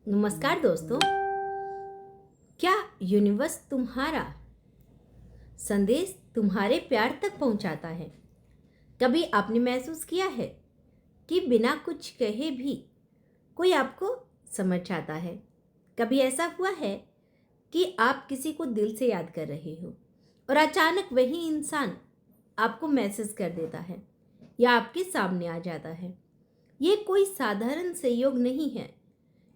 नमस्कार दोस्तों। क्या यूनिवर्स तुम्हारा संदेश तुम्हारे प्यार तक पहुंचाता है? कभी आपने महसूस किया है कि बिना कुछ कहे भी कोई आपको समझ आता है? कभी ऐसा हुआ है कि आप किसी को दिल से याद कर रहे हो और अचानक वही इंसान आपको मैसेज कर देता है या आपके सामने आ जाता है? ये कोई साधारण संयोग नहीं है।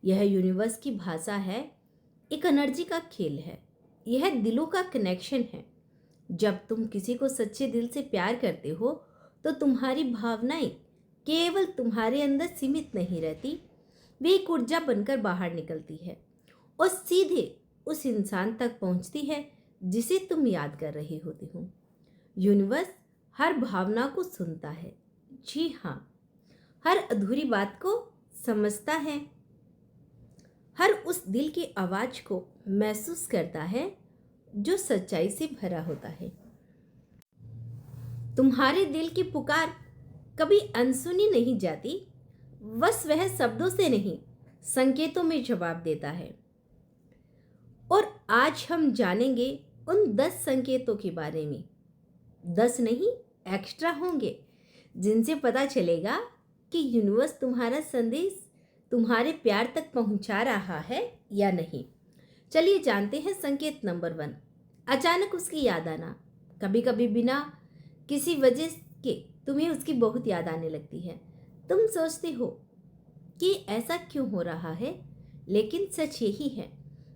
यह यूनिवर्स की भाषा है, एक एनर्जी का खेल है। यह दिलों का कनेक्शन है। जब तुम किसी को सच्चे दिल से प्यार करते हो तो तुम्हारी भावनाएं केवल तुम्हारे अंदर सीमित नहीं रहती, वे एक ऊर्जा बनकर बाहर निकलती है और सीधे उस इंसान तक पहुंचती है जिसे तुम याद कर रहे होते हो। यूनिवर्स हर भावना को सुनता है। जी हाँ, हर अधूरी बात को समझता है, हर उस दिल की आवाज को महसूस करता है जो सच्चाई से भरा होता है। तुम्हारे दिल की पुकार कभी अनसुनी नहीं जाती, बस वह शब्दों से नहीं, संकेतों में जवाब देता है। और आज हम जानेंगे उन 10 संकेतों के बारे में। 10 नहीं, एक्स्ट्रा होंगे, जिनसे पता चलेगा कि यूनिवर्स तुम्हारा संदेश तुम्हारे प्यार तक पहुंचा रहा है या नहीं। चलिए जानते हैं संकेत नंबर 1। अचानक उसकी याद आना। कभी कभी बिना किसी वजह के तुम्हें उसकी बहुत याद आने लगती है। तुम सोचते हो कि ऐसा क्यों हो रहा है, लेकिन सच यही है,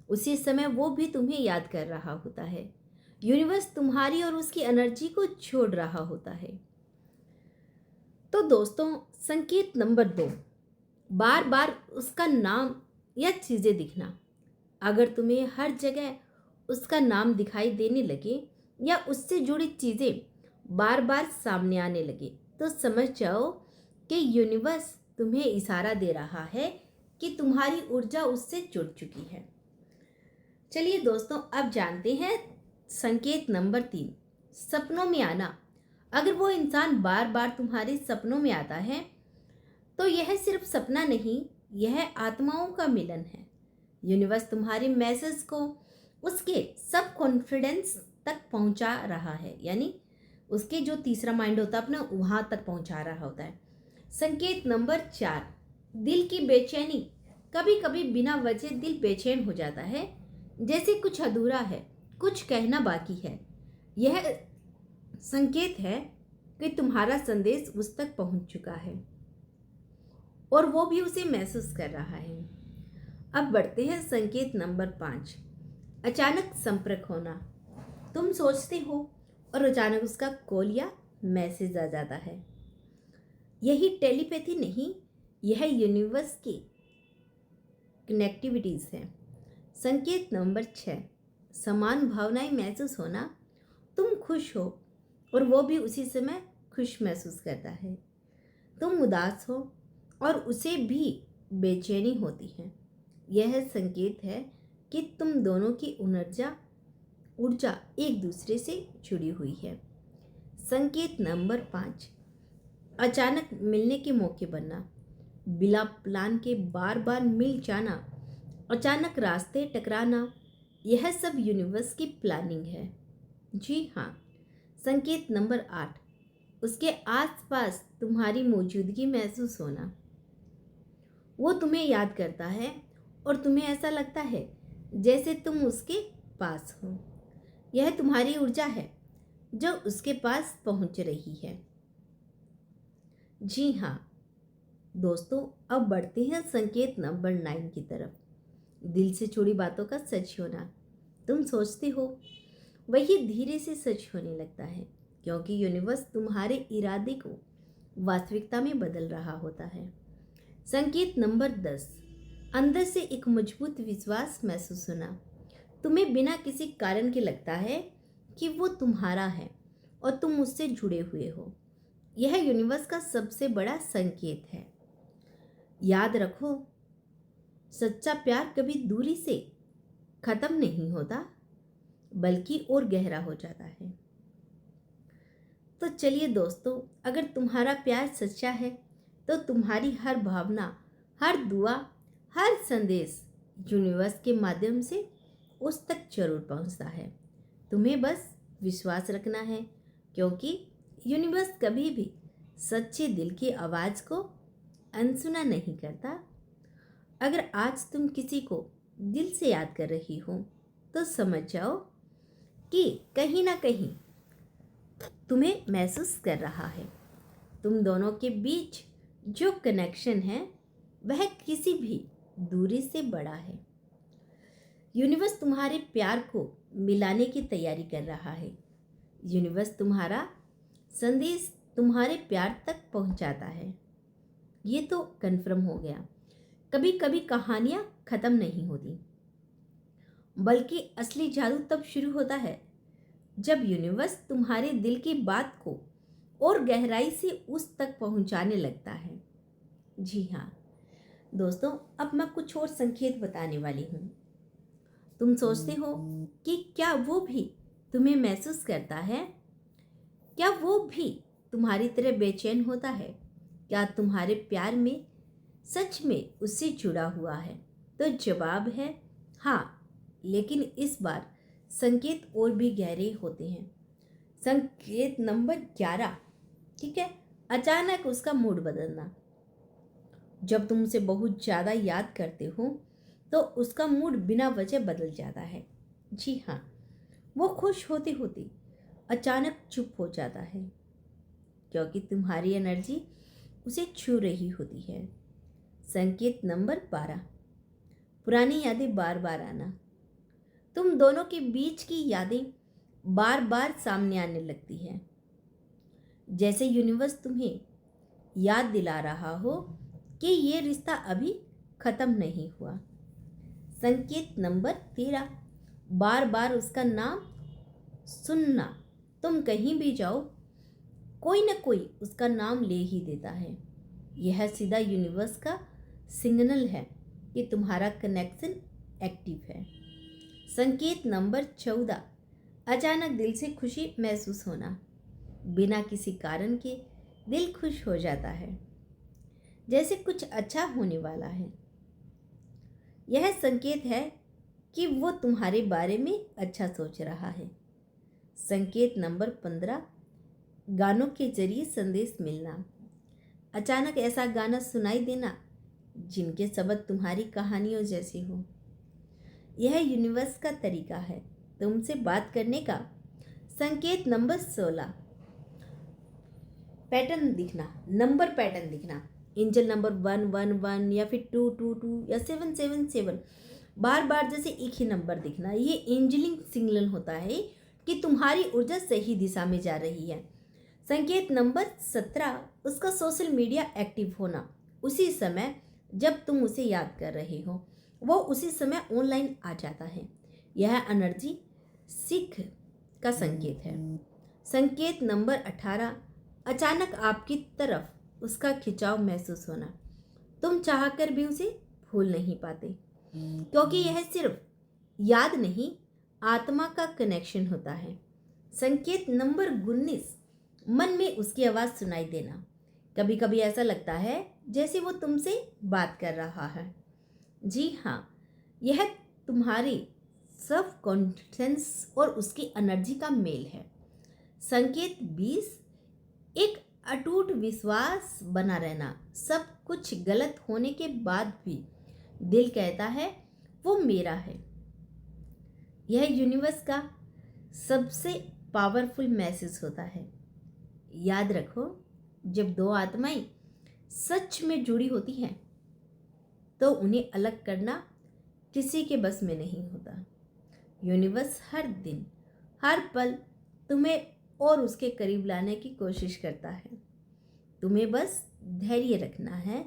उसी समय वो भी तुम्हें याद कर रहा होता है। यूनिवर्स तुम्हारी और उसकी एनर्जी को छोड़ रहा होता है। तो दोस्तों, संकेत नंबर 2, बार बार उसका नाम या चीज़ें दिखना। अगर तुम्हें हर जगह उसका नाम दिखाई देने लगे या उससे जुड़ी चीज़ें बार बार सामने आने लगे तो समझ जाओ कि यूनिवर्स तुम्हें इशारा दे रहा है कि तुम्हारी ऊर्जा उससे जुड़ चुकी है। चलिए दोस्तों, अब जानते हैं संकेत नंबर 3, सपनों में आना। अगर वो इंसान बार बार तुम्हारे सपनों में आता है तो यह सिर्फ सपना नहीं, यह आत्माओं का मिलन है। यूनिवर्स तुम्हारे मैसेज को उसके सब कॉन्फिडेंस तक पहुंचा रहा है, यानी उसके जो तीसरा माइंड होता है अपना, वहां तक पहुंचा रहा होता है। संकेत नंबर 4, दिल की बेचैनी। कभी कभी बिना वजह दिल बेचैन हो जाता है, जैसे कुछ अधूरा है, कुछ कहना बाकी है। यह संकेत है कि तुम्हारा संदेश उस तक पहुंच चुका है और वो भी उसे महसूस कर रहा है। अब बढ़ते हैं संकेत नंबर 5, अचानक संपर्क होना। तुम सोचते हो और अचानक उसका कॉल या मैसेज आ जाता है। यही टेलीपैथी नहीं, यह यूनिवर्स की कनेक्टिविटीज है। संकेत नंबर 6, समान भावनाएं महसूस होना। तुम खुश हो और वो भी उसी समय खुश महसूस करता है। तुम उदास हो और उसे भी बेचैनी होती है। यह संकेत है कि तुम दोनों की ऊर्जा एक दूसरे से जुड़ी हुई है। संकेत नंबर 5, अचानक मिलने के मौके बनना। बिना प्लान के बार बार मिल जाना, अचानक रास्ते टकराना, यह सब यूनिवर्स की प्लानिंग है। जी हाँ। संकेत नंबर 8, उसके आसपास तुम्हारी मौजूदगी महसूस होना। वो तुम्हें याद करता है और तुम्हें ऐसा लगता है जैसे तुम उसके पास हो। यह तुम्हारी ऊर्जा है जो उसके पास पहुंच रही है। जी हाँ दोस्तों, अब बढ़ते हैं संकेत नंबर 9 की तरफ, दिल से जुड़ी बातों का सच होना। तुम सोचते हो, वही धीरे से सच होने लगता है, क्योंकि यूनिवर्स तुम्हारे इरादे को वास्तविकता में बदल रहा होता है। संकेत नंबर 10, अंदर से एक मजबूत विश्वास महसूस होना। तुम्हें बिना किसी कारण के लगता है कि वो तुम्हारा है और तुम उससे जुड़े हुए हो। यह यूनिवर्स का सबसे बड़ा संकेत है। याद रखो, सच्चा प्यार कभी दूरी से खत्म नहीं होता, बल्कि और गहरा हो जाता है। तो चलिए दोस्तों, अगर तुम्हारा प्यार सच्चा है तो तुम्हारी हर भावना, हर दुआ, हर संदेश यूनिवर्स के माध्यम से उस तक जरूर पहुंचता है। तुम्हें बस विश्वास रखना है, क्योंकि यूनिवर्स कभी भी सच्चे दिल की आवाज़ को अनसुना नहीं करता। अगर आज तुम किसी को दिल से याद कर रही हो तो समझ जाओ कि कहीं ना कहीं तुम्हें महसूस कर रहा है। तुम दोनों के बीच जो कनेक्शन है वह किसी भी दूरी से बड़ा है। यूनिवर्स तुम्हारे प्यार को मिलाने की तैयारी कर रहा है। यूनिवर्स तुम्हारा संदेश तुम्हारे प्यार तक पहुंचाता है। ये तो कन्फर्म हो गया। कभी कभी कहानियां खत्म नहीं होती, बल्कि असली जादू तब शुरू होता है जब यूनिवर्स तुम्हारे दिल की बात को और गहराई से उस तक पहुंचाने लगता है। जी हाँ दोस्तों, अब मैं कुछ और संकेत बताने वाली हूँ। तुम सोचते हो कि क्या वो भी तुम्हें महसूस करता है? क्या वो भी तुम्हारी तरह बेचैन होता है? क्या तुम्हारे प्यार में सच में उससे जुड़ा हुआ है? तो जवाब है हाँ, लेकिन इस बार संकेत और भी गहरे होते हैं। संकेत नंबर 11, ठीक है, अचानक उसका मूड बदलना। जब तुम उसे बहुत ज़्यादा याद करते हो तो उसका मूड बिना वजह बदल जाता है। जी हाँ, वो खुश होते होते अचानक चुप हो जाता है, क्योंकि तुम्हारी एनर्जी उसे छू रही होती है। संकेत नंबर 12, पुरानी यादें बार बार आना। तुम दोनों के बीच की यादें बार बार सामने आने लगती हैं, जैसे यूनिवर्स तुम्हें याद दिला रहा हो कि ये रिश्ता अभी खत्म नहीं हुआ। संकेत नंबर 13, बार बार उसका नाम सुनना। तुम कहीं भी जाओ, कोई ना कोई उसका नाम ले ही देता है। यह सीधा यूनिवर्स का सिग्नल है कि तुम्हारा कनेक्शन एक्टिव है। संकेत नंबर 14, अचानक दिल से खुशी महसूस होना। बिना किसी कारण के दिल खुश हो जाता है, जैसे कुछ अच्छा होने वाला है। यह संकेत है कि वो तुम्हारे बारे में अच्छा सोच रहा है। संकेत नंबर 15, गानों के जरिए संदेश मिलना। अचानक ऐसा गाना सुनाई देना जिनके शब्द तुम्हारी कहानियों जैसे हो। यह यूनिवर्स का तरीका है तुमसे बात करने का। संकेत नंबर 16, पैटर्न दिखना, नंबर पैटर्न दिखना। एंजल नंबर 111 या फिर 222 या 777 बार बार जैसे एक ही नंबर दिखना। ये एंजलिंग सिग्नल होता है कि तुम्हारी ऊर्जा सही दिशा में जा रही है। संकेत नंबर 17, उसका सोशल मीडिया एक्टिव होना। उसी समय जब तुम उसे याद कर रहे हो वो उसी समय ऑनलाइन आ जाता है। यह एनर्जी सीख का संकेत है। संकेत नंबर 18, अचानक आपकी तरफ उसका खिंचाव महसूस होना। तुम चाहकर भी उसे भूल नहीं पाते, क्योंकि यह सिर्फ याद नहीं, आत्मा का कनेक्शन होता है। संकेत नंबर 19, मन में उसकी आवाज़ सुनाई देना। कभी कभी ऐसा लगता है जैसे वो तुमसे बात कर रहा है। जी हाँ, यह तुम्हारी सेल्फ कॉन्फिडेंस और उसकी एनर्जी का मेल है। संकेत 20, एक अटूट विश्वास बना रहना। सब कुछ गलत होने के बाद भी दिल कहता है वो मेरा है। यह यूनिवर्स का सबसे पावरफुल मैसेज होता है। याद रखो, जब दो आत्माएं सच में जुड़ी होती हैं तो उन्हें अलग करना किसी के बस में नहीं होता। यूनिवर्स हर दिन हर पल तुम्हें और उसके करीब लाने की कोशिश करता है। तुम्हें बस धैर्य रखना है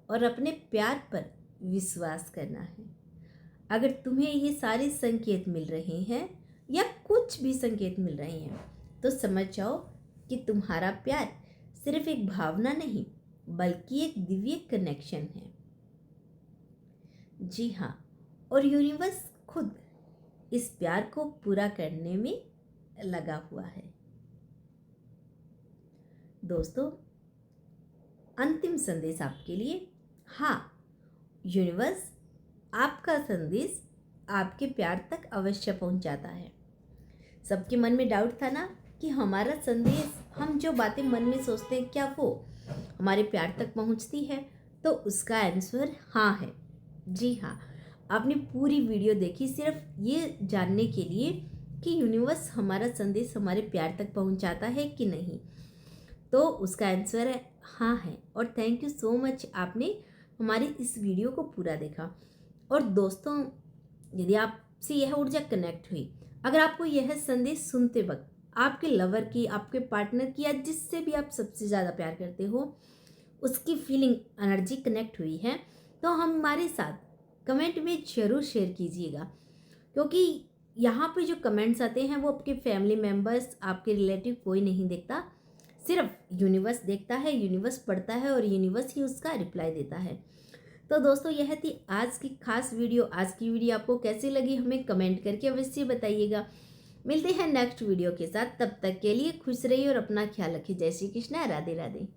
और अपने प्यार पर विश्वास करना है। अगर तुम्हें ये सारे संकेत मिल रहे हैं या कुछ भी संकेत मिल रहे हैं तो समझ जाओ कि तुम्हारा प्यार सिर्फ एक भावना नहीं बल्कि एक दिव्य कनेक्शन है। जी हाँ, और यूनिवर्स खुद इस प्यार को पूरा करने में लगा हुआ है। दोस्तों, अंतिम संदेश आपके लिए। हाँ, यूनिवर्स आपका संदेश आपके प्यार तक अवश्य पहुंच जाता है। सबके मन में डाउट था ना कि हमारा संदेश, हम जो बातें मन में सोचते हैं, क्या वो हमारे प्यार तक पहुंचती है? तो उसका आंसर हाँ है। जी हाँ, आपने पूरी वीडियो देखी सिर्फ ये जानने के लिए कि यूनिवर्स हमारा संदेश हमारे प्यार तक पहुंचाता है कि नहीं। तो उसका आंसर है हाँ है। और थैंक यू सो मच, आपने हमारी इस वीडियो को पूरा देखा। और दोस्तों, यदि आपसे यह ऊर्जा कनेक्ट हुई, अगर आपको यह संदेश सुनते वक्त आपके लवर की, आपके पार्टनर की, या जिससे भी आप सबसे ज़्यादा प्यार करते हो, उसकी फीलिंग, एनर्जी कनेक्ट हुई है, तो हमारे साथ कमेंट में ज़रूर शेयर कीजिएगा। क्योंकि यहाँ पे जो कमेंट्स आते हैं वो आपके फैमिली मेम्बर्स, आपके रिलेटिव कोई नहीं देखता, सिर्फ यूनिवर्स देखता है, यूनिवर्स पढ़ता है और यूनिवर्स ही उसका रिप्लाई देता है। तो दोस्तों, यह थी आज की खास वीडियो। आज की वीडियो आपको कैसी लगी हमें कमेंट करके अवश्य बताइएगा। मिलते हैं नेक्स्ट वीडियो के साथ, तब तक के लिए खुश रहिए और अपना ख्याल रखिए। जय श्री कृष्णा, राधे राधे।